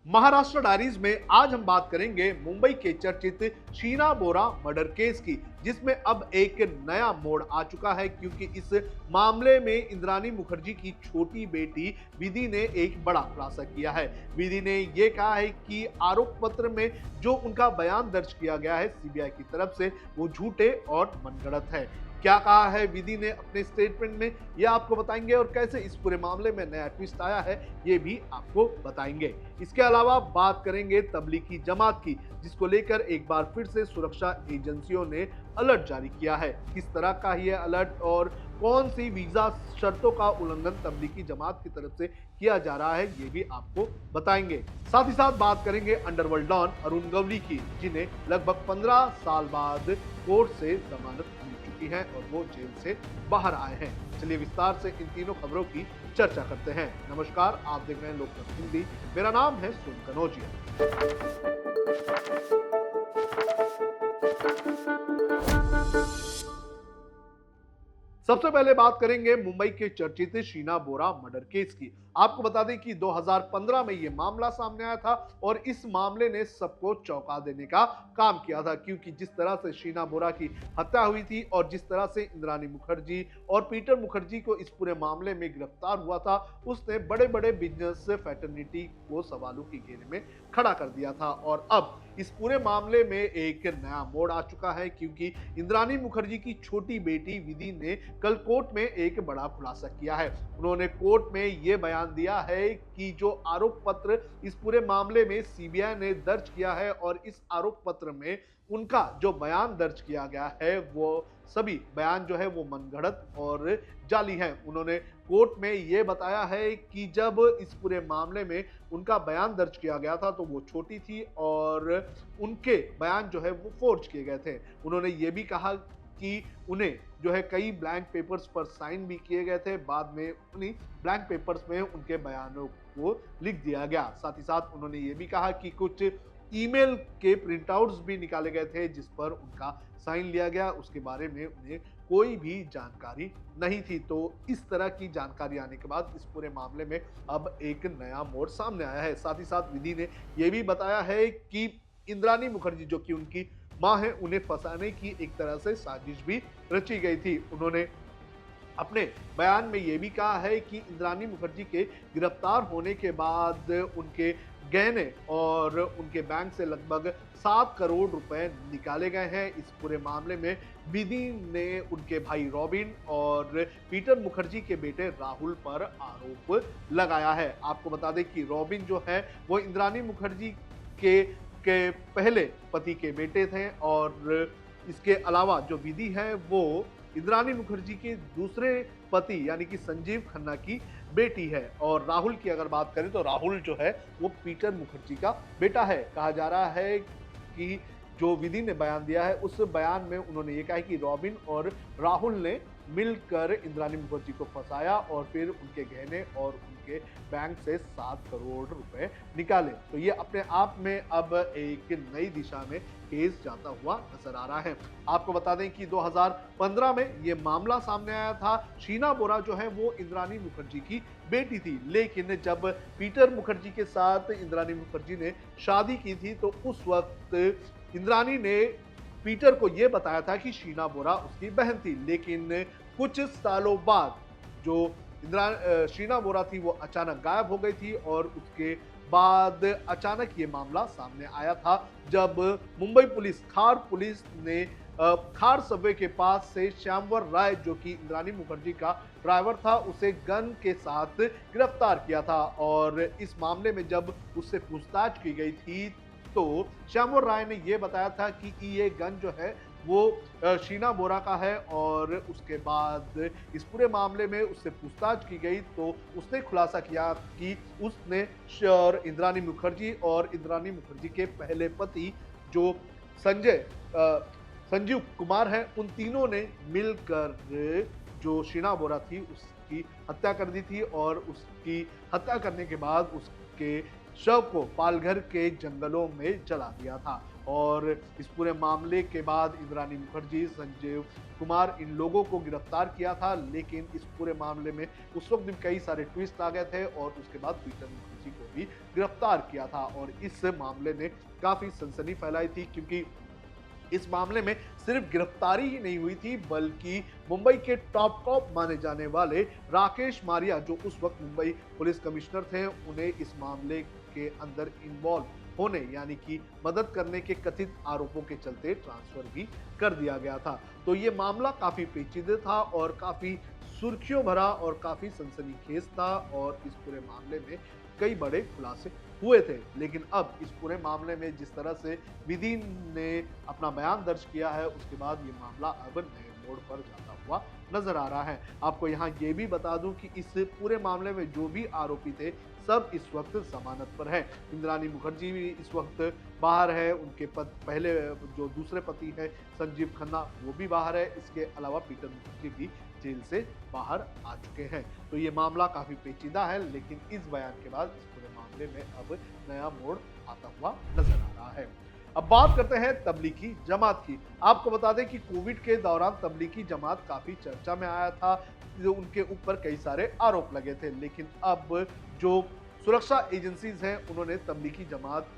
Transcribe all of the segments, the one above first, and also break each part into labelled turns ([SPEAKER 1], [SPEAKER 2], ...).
[SPEAKER 1] Maharashtra diaries में आज हम बात करेंगे मुंबई के चर्चित शीना बोरा मर्डर केस की, जिसमें अब एक नया मोड़ आ चुका है क्योंकि इस मामले में इंद्राणी मुखर्जी की छोटी बेटी विधि ने एक बड़ा खुलासा किया है। विधि ने यह कहा है कि आरोप पत्र में जो उनका बयान दर्ज किया गया है सीबीआई की तरफ से, वो झूठे और मनगढ़ंत है। क्या कहा है विधि ने अपने स्टेटमेंट में, यह आपको बताएंगे, और कैसे इस पूरे मामले में नया ट्विस्ट आया है ये भी आपको बताएंगे। इसके अलावा बात करेंगे तबलीगी जमात की, जिसको लेकर एक बार फिर से सुरक्षा एजेंसियों ने अलर्ट जारी किया है। किस तरह का यह अलर्ट और कौन सी वीजा शर्तों का उल्लंघन तबलीगी जमात की तरफ से किया जा रहा है ये भी आपको बताएंगे। साथ ही साथ बात करेंगे अंडरवर्ल्ड डॉन अरुण गवली की, जिन्हें लगभग 15 साल बाद कोर्ट से जमानत मिल चुकी है और वो जेल से बाहर आए हैं। चलिए विस्तार से इन तीनों खबरों की चर्चा करते हैं। नमस्कार, आप देख रहे हैं लोकतंत्र हिंदी। मेरा नाम है सुन कनौजिया। सबसे पहले बात करेंगे मुंबई के चर्चित शीना बोरा मर्डर केस की। आपको बता दें कि 2015 में यह मामला सामने आया था और इस मामले ने सबको चौंका देने का काम किया था, क्योंकि जिस तरह से शीना बोरा की हत्या हुई थी और जिस तरह से इंद्राणी मुखर्जी और पीटर मुखर्जी को इस पूरे मामले में गिरफ्तार हुआ था, उसने बड़े बड़े बिजनेस फैटर्निटी को सवालों की घेरे में खड़ा कर दिया था। और अब इस पूरे मामले में एक नया मोड़ आ चुका है, क्योंकि इंद्राणी मुखर्जी की छोटी बेटी विधि ने कल कोर्ट में एक बड़ा खुलासा किया है। उन्होंने कोर्ट में यह बयान दिया है कि जो आरोप पत्र इस पूरे मामले में सीबीआई ने दर्ज किया है और इस आरोप पत्र में उनका जो बयान दर्ज किया गया है, वो सभी बयान जो है वो मनगढ़ंत और जाली हैं। उन्होंने कोर्ट में ये बताया है कि जब इस पूरे मामले में उनका बयान दर्ज किया गया था तो वो छोटी थी और उनके बयान जो है वो फोर्ज किए गए थे। उन्होंने ये भी कहा कि उन्हें जो है कई ब्लैंक पेपर्स पर साइन भी किए गए थे, बाद में उन्हीं ब्लैंक पेपर्स में उनके बयानों को लिख दिया गया। साथ ही साथ उन्होंने ये भी कहा कि कुछ ईमेल के प्रिंटआउट्स भी निकाले गए थे जिस पर उनका साइन लिया गया, उसके बारे में उन्हें कोई भी जानकारी नहीं थी। तो इस तरह की जानकारी आने के बाद इस पूरे मामले में अब एक नया मोड़ सामने आया है। साथ ही साथ विधि ने यह भी बताया है कि इंद्राणी मुखर्जी जो कि उनकी मां है, उन्हें फंसाने की एक तरह से साजिश भी रची गई थी। उन्होंने अपने बयान में यह भी कहा है कि इंद्राणी मुखर्जी के गिरफ्तार होने के बाद उनके गहने और उनके बैंक से लगभग 7 करोड़ रुपए निकाले गए हैं। इस पूरे मामले में विधि ने उनके भाई रॉबिन और पीटर मुखर्जी के बेटे राहुल पर आरोप लगाया है। आपको बता दें कि रॉबिन जो है वो इंद्राणी मुखर्जी के पहले पति के बेटे थे और इसके अलावा जो विधि है वो इंद्राणी मुखर्जी के दूसरे पति यानी कि संजीव खन्ना की बेटी है। और राहुल की अगर बात करें तो राहुल जो है वो पीटर मुखर्जी का बेटा है। कहा जा रहा है कि जो विधि ने बयान दिया है उस बयान में उन्होंने ये कहा है कि रॉबिन और राहुल ने मिलकर इंद्राणी मुखर्जी को फंसाया और फिर उनके गहने और उनके बैंक से 7 करोड़ रुपए निकाले। तो ये अपने आप में अब एक नई दिशा में केस जाता हुआ नजर आ रहा है। आपको बता दें कि 2015 में ये मामला सामने आया था। शीना बोरा जो है वो इंद्राणी मुखर्जी की बेटी थी, लेकिन जब पीटर मुखर्जी के साथ इंद्राणी मुखर्जी ने शादी की थी तो उस वक्त इंद्राणी ने पीटर को यह बताया था कि शीना बोरा उसकी बहन थी। लेकिन कुछ सालों बाद जो शीना बोरा थी वो अचानक गायब हो गई थी और उसके बाद अचानक ये मामला सामने आया था जब मुंबई पुलिस, खार पुलिस ने खार सबवे के पास से श्यामवर राय जो कि इंद्राणी मुखर्जी का ड्राइवर था, उसे गन के साथ गिरफ्तार किया था। और इस मामले में जब उससे पूछताछ की गई थी तो श्यामवर राय ने यह बताया था कि ये गन जो है वो शीना बोरा का है। और उसके बाद इस पूरे मामले में उससे पूछताछ की गई तो उसने खुलासा किया कि उसने इंद्राणी मुखर्जी और इंद्राणी मुखर्जी के पहले पति जो संजीव कुमार है, उन तीनों ने मिलकर जो शीना बोरा थी उसकी हत्या कर दी थी और उसकी हत्या करने के बाद उसके शव को पालघर के जंगलों में जला दिया था। और इस पूरे मामले के बाद इंद्राणी मुखर्जी, संजीव कुमार, इन लोगों को गिरफ्तार किया था। लेकिन इस पूरे मामले में उस वक्त भी कई सारे ट्विस्ट आ गए थे और उसके बाद पीटर मुखर्जी मुखर्जी को भी गिरफ्तार किया था और इस मामले ने काफी सनसनी फैलाई थी, क्योंकि इस मामले में सिर्फ गिरफ्तारी ही नहीं हुई थी बल्कि मुंबई के टॉप कॉप माने जाने वाले राकेश मारिया, जो उस वक्त मुंबई पुलिस कमिश्नर थे, उन्हें इस मामले के अंदर इन्वॉल्व होने यानी कि मदद करने के कथित आरोपों के चलते ट्रांसफर भी कर दिया गया था। तो ये मामला काफी पेचीदा था और काफी सुर्खियों भरा और काफी सनसनीखेज था और इस पूरे मामले में कई बड़े खुलासे हुए थे। लेकिन अब इस पूरे मामले में जिस तरह से विधि ने अपना बयान दर्ज किया है, उसके बाद ये मामला अब नए मोड़ पर जाता हुआ नजर आ रहा है। आपको यहाँ ये भी बता दूं कि इस पूरे मामले में जो भी आरोपी थे, सब इस वक्त जमानत पर है। इंद्राणी मुखर्जी भी इस वक्त बाहर है, उनके पहले जो दूसरे पति है संजीव खन्ना, वो भी बाहर है। इसके अलावा पीटर मुखर्जी भी जेल से बाहर आ चुके हैं। तो ये मामला काफी पेचीदा है, लेकिन इस बयान के बाद इस पूरे मामले में अब नया मोड़ आता हुआ नजर आ रहा है। अब बात करते हैं तबलीगी जमात की। आपको बता दें कि कोविड के दौरान तबलीगी जमात काफी चर्चा में आया था, जो उनके ऊपर कई सारे आरोप लगे थे। लेकिन अब जो सुरक्षा एजेंसीज हैं, उन्होंने तबलीगी जमात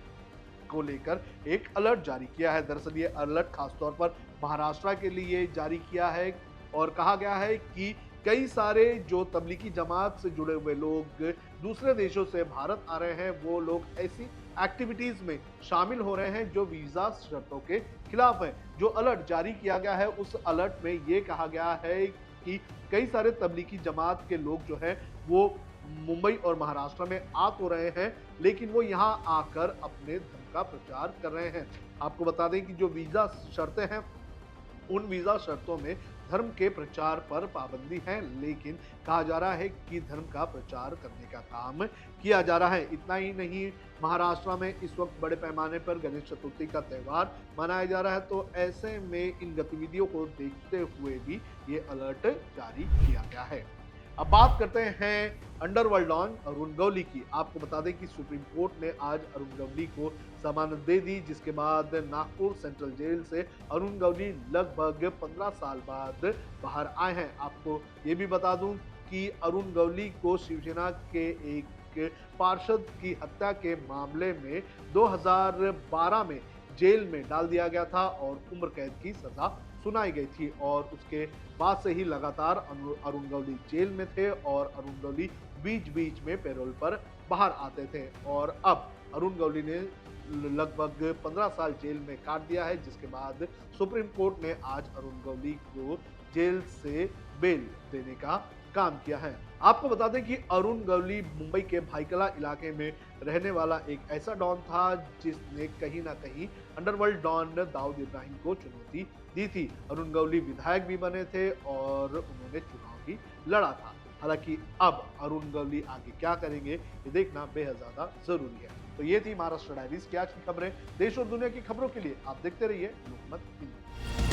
[SPEAKER 1] को लेकर एक अलर्ट जारी किया है। दरअसल ये अलर्ट खासतौर पर महाराष्ट्र के लिए जारी किया है और कहा गया है कि कई सारे जो तबलीगी जमात से जुड़े हुए लोग दूसरे देशों से भारत आ रहे हैं, वो लोग ऐसी एक्टिविटीज में शामिल हो रहे हैं जो वीजा शर्तों के खिलाफ है। जो अलर्ट जारी किया गया है, उस अलर्ट में ये कहा गया है कि कई सारे तबलीगी जमात के लोग जो है वो मुंबई और महाराष्ट्र में आ तो रहे हैं, लेकिन वो यहाँ आकर अपने धर्म का प्रचार कर रहे हैं। आपको बता दें कि जो वीजा शर्तें हैं, उन वीजा शर्तों में धर्म के प्रचार पर पाबंदी है, लेकिन कहा जा रहा है कि धर्म का प्रचार करने का काम किया जा रहा है। इतना ही नहीं, महाराष्ट्र में इस वक्त बड़े पैमाने पर गणेश चतुर्थी का त्योहार मनाया जा रहा है, तो ऐसे में इन गतिविधियों को देखते हुए भी ये अलर्ट जारी किया गया है। अब बात करते हैं अंडरवर्ल्ड डॉन अरुण गवली की। आपको बता दें कि सुप्रीम कोर्ट ने आज अरुण गवली को जमानत दे दी, जिसके बाद नागपुर सेंट्रल जेल से अरुण गवली लगभग 15 साल बाद बाहर आए हैं। आपको ये भी बता दूं कि अरुण गवली को शिवसेना के एक पार्षद की हत्या के मामले में 2012 में जेल में डाल दिया गया था और उम्र कैद की सजा सुनाई गई थी और उसके बाद से ही लगातार अरुण गवली जेल में थे और अरुण गवली बीच बीच में पैरोल पर बाहर आते थे। और अब अरुण गवली ने लगभग 15 साल जेल में काट दिया है, जिसके बाद सुप्रीम कोर्ट ने आज अरुण गवली को जेल से बेल देने का काम किया है। आपको बता दें कि अरुण गवली मुंबई के भाईकला इलाके में रहने वाला एक ऐसा डॉन था जिसने कहीं ना कहीं अंडरवर्ल्ड डॉन दाऊद इब्राहिम को चुनौती दी थी। अरुण गवली विधायक भी बने थे और उन्होंने चुनाव भी लड़ा था। हालांकि अब अरुण गवली आगे क्या करेंगे, ये देखना बेहद ज्यादा जरूरी है। तो ये थी महाराष्ट्र डायरीज की आज की खबरें। देश और दुनिया की खबरों के लिए आप देखते रहिए लोकमत हिंदी।